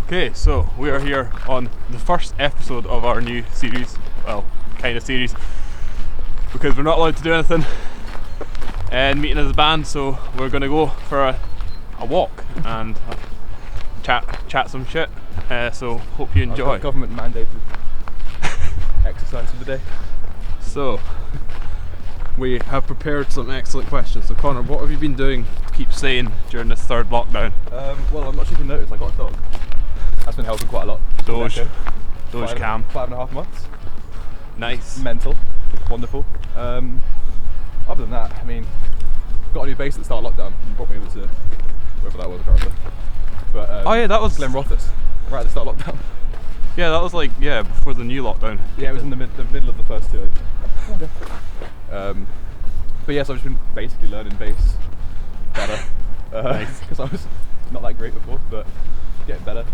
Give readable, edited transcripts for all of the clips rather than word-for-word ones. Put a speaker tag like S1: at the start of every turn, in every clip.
S1: Okay, so we are here on the first episode of our new series, well, kind of series, because we're not allowed to do anything and meeting as a band, so we're going to go for a walk and chat some shit, so hope you enjoy.
S2: Government mandated exercise for the day.
S1: So, we have prepared some excellent questions. So Connor, what have you been doing to keep sane during this third lockdown?
S2: Well, I'm not sure if you noticed, I got a dog. That's been helping quite a lot.
S1: Doge Cam.
S2: 5.5 months.
S1: Nice.
S2: Mental. Wonderful. Other than that, I mean, got a new bass at the start of lockdown. You brought me over to wherever that was, I can't remember. But,
S1: oh yeah, that was
S2: Glen Rothus, right at the start of lockdown.
S1: Yeah, that was like, yeah, before the new lockdown.
S2: Yeah, it was in the middle of the first two. But yes, I've just been basically learning bass better.
S1: Nice.
S2: Because I was not that great before, but getting better.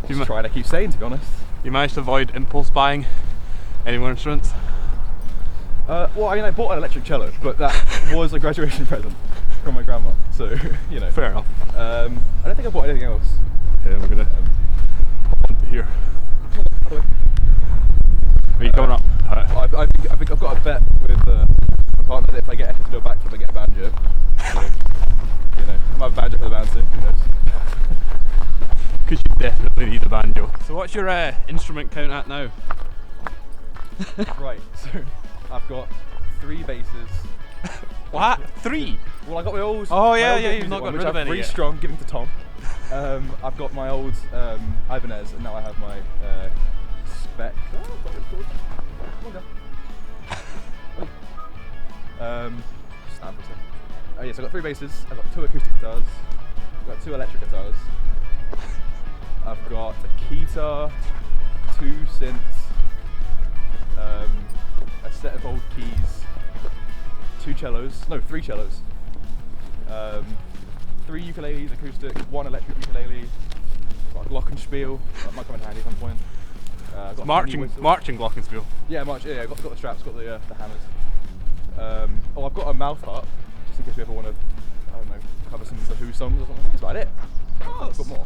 S2: Just trying to keep sane, to be honest.
S1: You managed to avoid impulse buying any more instruments?
S2: Well, I mean, I bought an electric cello, but that was a graduation present from my grandma, so, you know.
S1: Fair enough.
S2: I don't think I bought anything else.
S1: Yeah, we're gonna hold on to here. Are you coming up?
S2: I think I've got a bet with my partner that if I get Echo to do a backflip, I get a banjo. So, you know, I might have a banjo for the band soon, who knows.
S1: Because you definitely need a banjo. So what's your instrument count at now?
S2: Right, so I've got 3 basses.
S1: What? 3?
S2: Well, I got my old.
S1: Oh yeah,
S2: old
S1: yeah, you've
S2: music
S1: not got
S2: one,
S1: rid
S2: which
S1: of
S2: I'm
S1: any
S2: really
S1: yet.
S2: strong, giving to Tom. I've got my old Ibanez, and now I have my spec. Oh, what is it called? Come on, go. Stand for a second. Oh yes, I've got 3 basses. I've got 2 acoustic guitars. I've got 2 electric guitars. I've got a keytar, 2 synths, a set of old keys, 3 cellos, 3 ukuleles acoustic, 1 electric ukulele, got a glockenspiel, that might come in handy at some point. Got
S1: Marching glockenspiel.
S2: Yeah, yeah, got the straps, got the hammers. I've got a mouth harp, just in case we ever want to, I don't know, cover some of the Who songs or something. That's about it.
S1: Oh,
S2: I've got more.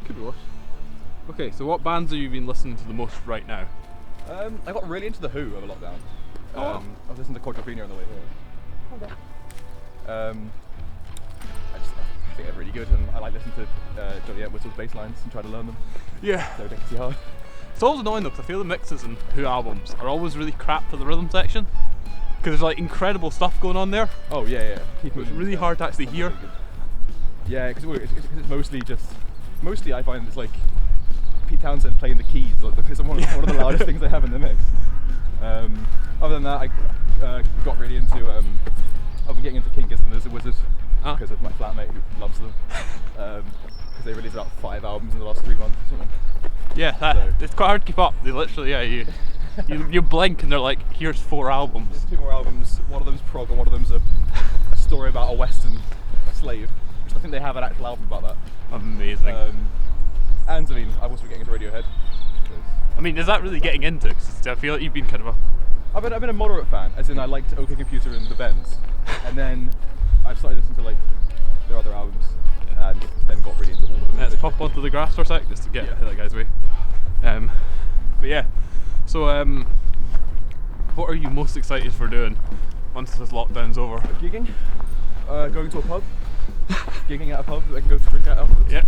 S1: Could be worse. Okay, so what bands have you been listening to the most right now?
S2: I got really into the Who over lockdown.
S1: Oh.
S2: I was listening to Quadrophenia on the way here. Okay. I think they're really good, and I like listening to Johnny Entwistle's bass lines and try to learn them.
S1: Yeah.
S2: They're ridiculously hard.
S1: It's always annoying though, because I feel the mixes in Who albums are always really crap for the rhythm section. Because there's like incredible stuff going on there.
S2: Oh yeah.
S1: It's really hard to actually hear.
S2: Really yeah, because it's mostly I find it's like Pete Townsend playing the keys. Like, it's one of the loudest things they have in the mix. Other than that, I got really into. I've been getting into King Gizzard and the Wizard because of my flatmate who loves them. Because they released about 5 albums in the last 3 months or something.
S1: Yeah, it's quite hard to keep up. They literally, you blink and they're like, here's 4 albums.
S2: There's 2 more albums. One of them's prog and one of them's a story about a Western slave. Which I think they have an actual album about that.
S1: Amazing.
S2: And I mean, I've also been getting into Radiohead.
S1: I mean, is that really getting into? Because I feel like you've been kind of a...
S2: I've been a moderate fan, as in I liked OK Computer and The Bends. And then I've started listening to like their other albums, and then got really into all of them.
S1: Let's pop onto the grass for a sec, just to get that guy's way. But yeah, so what are you most excited for doing once this lockdown's over?
S2: Gigging, going to a pub, gigging at a pub that I can go to drink at afterwards.
S1: Yeah.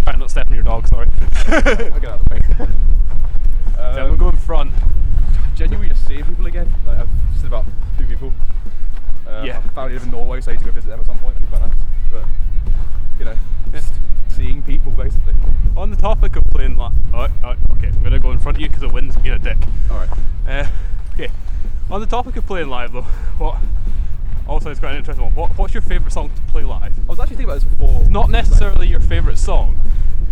S1: Try not to step on your dog, sorry.
S2: I'll get out of the way.
S1: Yeah, we'll go in front.
S2: Genuinely just seeing people again. Like, I've seen about 2 people.
S1: Yeah.
S2: I found live in Norway, so I need to go visit them at some point. That'd be quite nice. But, you know, just seeing people basically.
S1: On the topic of playing live, okay, I'm gonna go in front of you because the wind's being a dick.
S2: Alright.
S1: Okay, on the topic of playing live though, it's quite an interesting one. What's your favourite song to play live?
S2: I was actually thinking about this before.
S1: Not necessarily your favourite song,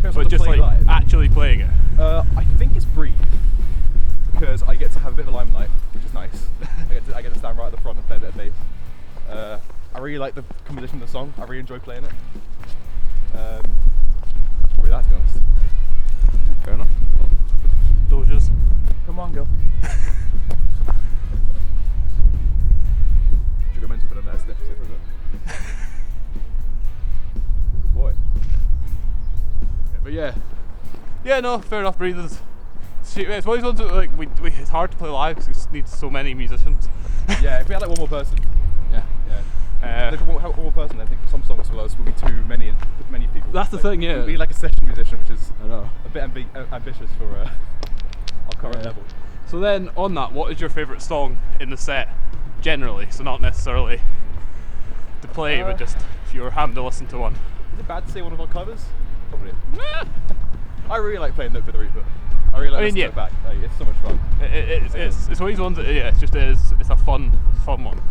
S1: but just like
S2: live.
S1: actually playing it.
S2: I think it's Breathe, because I get to have a bit of a limelight, which is nice. I get to stand right at the front and play a bit of bass. I really like the composition of the song. I really enjoy playing it. Probably that, to be honest.
S1: Fair enough. Doges.
S2: Come on, girl. Should go mental for the next episode, isn't it? Good boy.
S1: Yeah. Yeah, no, fair enough. Breathers. It's always ones that like it's hard to play live because it needs so many musicians.
S2: Yeah, if we had like one more person.
S1: Yeah.
S2: If we had one more person, I think some songs for us would be too many people.
S1: That's the thing, yeah.
S2: We'd be like a session musician, which is
S1: I know.
S2: a bit ambitious for our current level.
S1: So then, on that, what is your favourite song in the set, generally? So not necessarily to play, but just if you were having to listen to one.
S2: Is it bad to say one of our covers? Probably. I really like playing Note for the Reaper. I really like listening to it back. Like, it's so much fun.
S1: It's always ones that it's a fun one.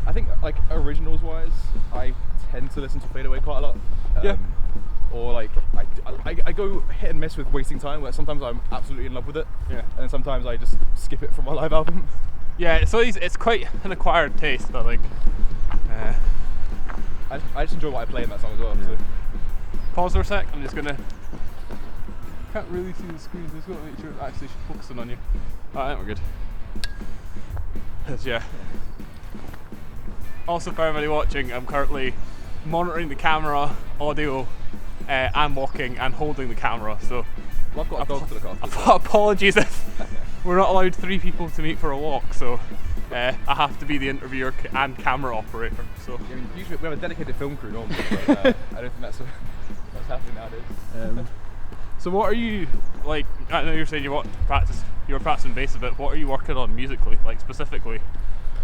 S2: I think like originals wise, I tend to listen to Fade Away quite a lot. Or like I go hit and miss with Wasting Time, where sometimes I'm absolutely in love with it. Yeah. And then sometimes I just skip it from my live album.
S1: Yeah, so it's quite an acquired taste, but like
S2: I just enjoy what I play in that song as well. Yeah. So.
S1: Pause for a sec. I'm just gonna. Can't really see the screen. Just gotta make sure it's actually focusing on you. Alright, we're good. Yeah. Also, for everybody watching, I'm currently monitoring the camera, audio, and walking and holding the camera. So,
S2: well, I've got a dog to look after.
S1: Apologies if we're not allowed 3 people to meet for a walk. So, I have to be the interviewer and camera operator. So,
S2: yeah, I mean, usually we have a dedicated film crew normally, but I don't think that's what's happening nowadays.
S1: So, what are you like? I know you're saying you were practicing bass a bit. What are you working on musically, like specifically?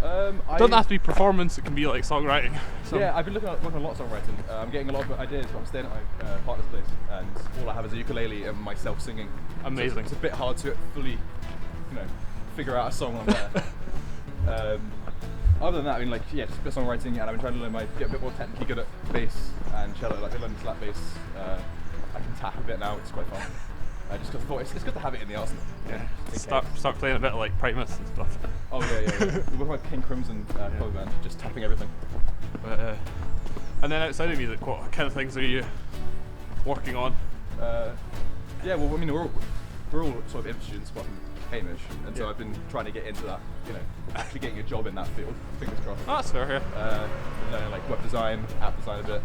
S1: It doesn't have to be performance, it can be like songwriting.
S2: Yeah, I've been working on a lot of songwriting. I'm getting a lot of ideas. I'm staying at my partner's place, and all I have is a ukulele and myself singing.
S1: Amazing.
S2: So it's a bit hard to fully, figure out a song on there. Other than that, I mean, just a bit of songwriting, and I've been trying to get a bit more technically good at bass and cello. Like I learned slap bass. I can tap a bit now. It's quite fun. Just because I thought it's good to have it in the arsenal.
S1: Yeah. Start playing a bit like Primus and stuff.
S2: Oh yeah. We're like King Crimson cover band, just tapping everything.
S1: But, and then outside of music, what kind of things are you working on?
S2: Yeah, well, I mean, we're all sort of infantry students, apart from Hamish, and so I've been trying to get into that. Actually getting a job in that field. Fingers crossed.
S1: Oh, that's fair. Yeah.
S2: Learning like web design, app design a bit.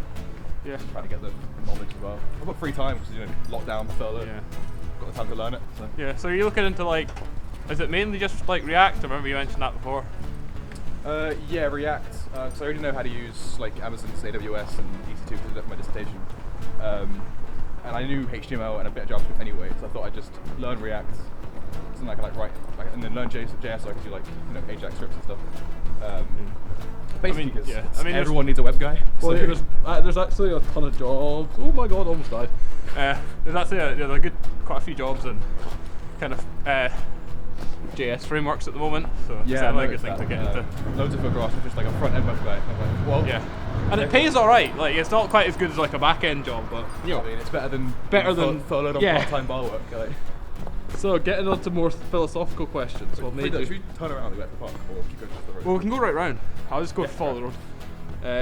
S1: Yeah.
S2: Trying to get the knowledge as well. I've got free time, which is lockdown, furlough. Yeah. Got the time to learn it. So.
S1: Yeah. So are you looking into is it mainly just like React? I remember you mentioned that before.
S2: Yeah, React. So I already know how to use like Amazon's AWS and EC2 because I did my dissertation. And I knew HTML and a bit of JavaScript anyway, so I thought I'd just learn React. Something I can write, and then learn JS so I can do Ajax scripts and stuff. Basically, because everyone needs a web guy.
S1: Well, there's actually a ton of jobs. Oh my god, almost died. There's actually quite a few jobs and kind of JS frameworks at the moment. So it's a good thing to get into.
S2: Loads of folk are asking just like a front end web guy. I'm like, well,
S1: yeah, and it pays alright. Like it's not quite as good as like a back end job, but
S2: I mean, it's better than furloughed on part-time bar work.
S1: So getting on to more philosophical questions.
S2: Should we turn around and go to the park, or keep going to the road?
S1: Well, we can go right round. I'll just go follow the road.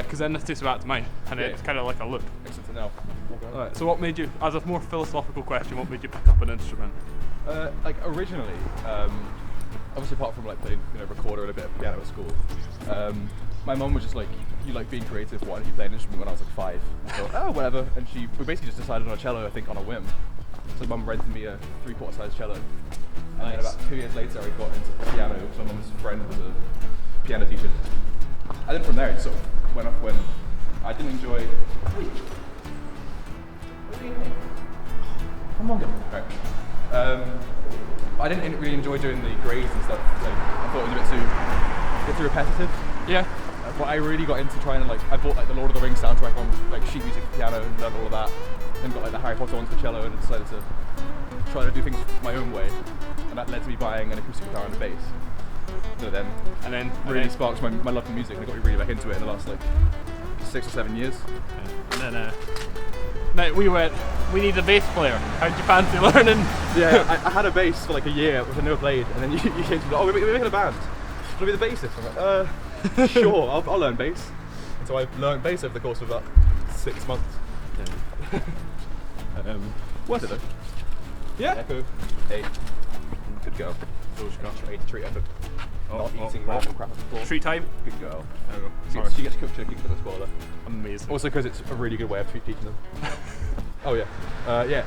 S1: Because then this takes me back to mine, and it's kind of like a loop.
S2: Excellent to know.
S1: Alright, so what made you, as a more philosophical question, what made you pick up an instrument?
S2: Originally, obviously apart from playing recorder and a bit of piano at school, my mum was just like, you like being creative, why don't you play an instrument when I was like 5? I thought, oh, whatever. And we basically just decided on a cello, I think, on a whim. So mum rented me a 3/4 size cello. And then about 2 years later I got into piano because my mum's friend was a piano teacher. And then from there it sort of went off when I didn't enjoy... Come on, right. I didn't really enjoy doing the grades and stuff. I thought it was a bit too repetitive.
S1: Yeah.
S2: But I really got into trying to I bought the Lord of the Rings soundtrack on sheet music for piano and learned all of that. Then got the Harry Potter ones for cello and decided to try to do things my own way. And that led to me buying an acoustic guitar and a bass. And then really sparked my love for music, and I got me really back into it in the last 6 or 7 years.
S1: Yeah. And then now we need a bass player. How'd you fancy learning?
S2: Yeah, I had a bass for a year, which I never played, and then you came to me, we're making a band. Do you want to be the bassist? I'm like, sure, I'll learn bass. And so I learned bass over the course of about 6 months. Yeah. Worth it though. Yeah. Echo, 8. Good girl. Ate treat effort. Not eating random crap at the floor.
S1: Treat time.
S2: Good girl.
S1: Sorry.
S2: She gets cooked chicken for the spoiler.
S1: Amazing.
S2: Also because it's a really good way of teaching them. Oh yeah. Yeah.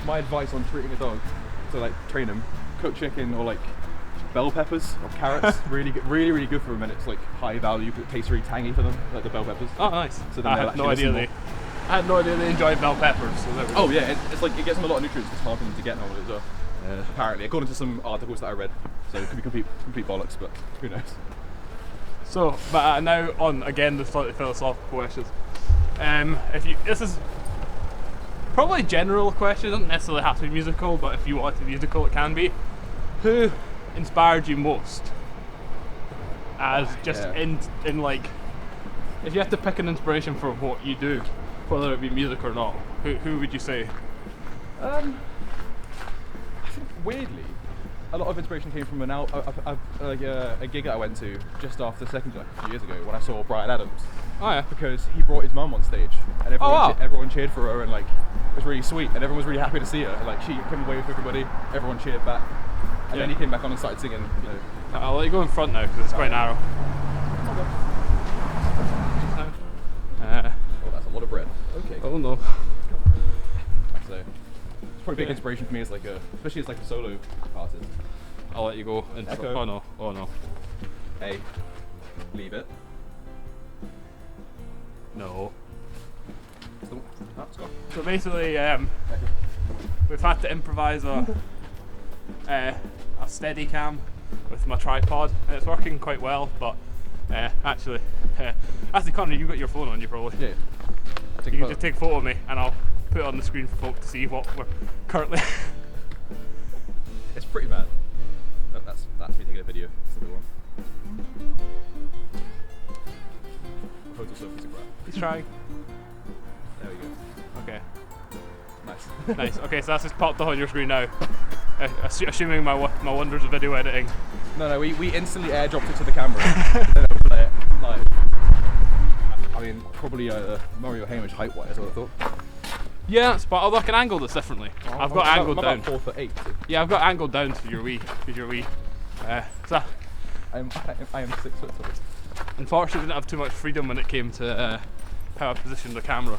S2: my advice on treating a dog to like train him: cooked chicken or like bell peppers or carrots. Really good for them, and it's like high value, but it tastes really tangy for them, like the bell peppers.
S1: Oh, nice.
S2: So then
S1: I had no idea they enjoyed bell peppers. So
S2: oh yeah, it's like it gets them a lot of nutrients. It's hard for them to get normally as well. Apparently, according to some articles that I read. So it could be complete bollocks, but who knows.
S1: So, but now on again the slightly philosophical questions. This is probably a general question. It doesn't necessarily have to be musical, but if you want it to be musical, it can be. Who inspired you most? As just in like, if you have to pick an inspiration for what you do, whether it be music or not, who would you say?
S2: I think weirdly, a lot of inspiration came from a gig that I went to just after secondary, like a few years ago, when I saw Bryan Adams.
S1: Oh yeah.
S2: Because he brought his mum on stage, and everyone cheered for her, and like it was really sweet, and everyone was really happy to see her. And, like she came away with everybody, everyone cheered back, and then he came back on and started singing. You know.
S1: I'll let you go in front now because it's quite narrow.
S2: Oh, that's a lot of bread. Okay.
S1: Oh no.
S2: So it's probably a big inspiration for me as like especially as like a solo artist.
S1: I'll let you go in front. Oh no. Oh no.
S2: Hey, leave it.
S1: No.
S2: Let's go.
S1: So basically, we've had to improvise a steady cam with my tripod, and it's working quite well. But actually, Connor, you got your phone on you probably.
S2: Yeah.
S1: You can just take a photo of me, and I'll put it on the screen for folk to see what we're currently.
S2: It's pretty bad. That's me taking a video. That's the one. Photo surface is crap.
S1: He's trying.
S2: There we go.
S1: Okay.
S2: Nice.
S1: Nice. Okay, so that's just popped up on your screen now. Assuming my wonders of video editing.
S2: No, we instantly airdropped it to the camera. Then overlay it live. I mean, probably Mario Hamish height-wise, I would have thought.
S1: Yeah, but although I can angle this differently. I've got angled down.
S2: I'm about 4'8". So.
S1: Yeah, I've got angled down to your wee. So
S2: I am 6 foot tall.
S1: Unfortunately, I didn't have too much freedom when it came to how I positioned the camera.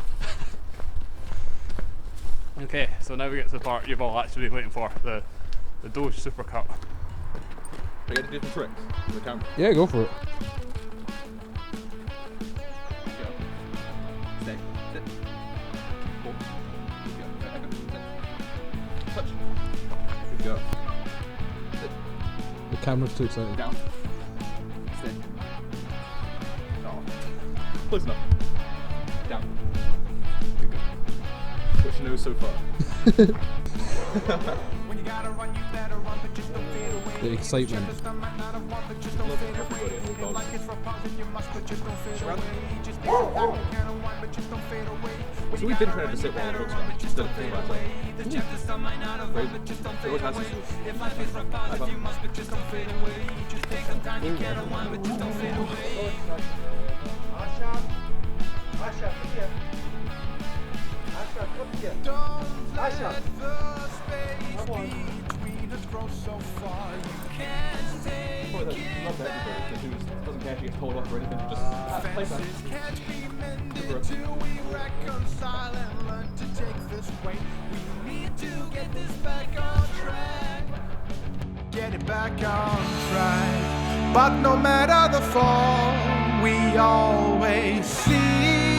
S1: Okay, so now we get to the part you've all actually been waiting for, the Doge supercut.
S2: I get to do some tricks with the camera.
S3: Yeah, go for it.
S2: Go. Stay. Sit. Pull. Go. Sit. Touch. Good go. Sit.
S3: The camera's too excited.
S2: Down. Stay. Oh. Close enough. Down. Good go. What's your nose so far?
S3: The excitement.
S2: So we've been trying to sit while the books run instead of playing by
S4: Don't let the space between us grow so far. You can't take it.
S2: Doesn't care if he gets told off or anything. Just play back.
S4: Fences can't be mended till we reconcile and learn to take this way. We need to get this back on track. Get it back on track. But no matter the fall, we always see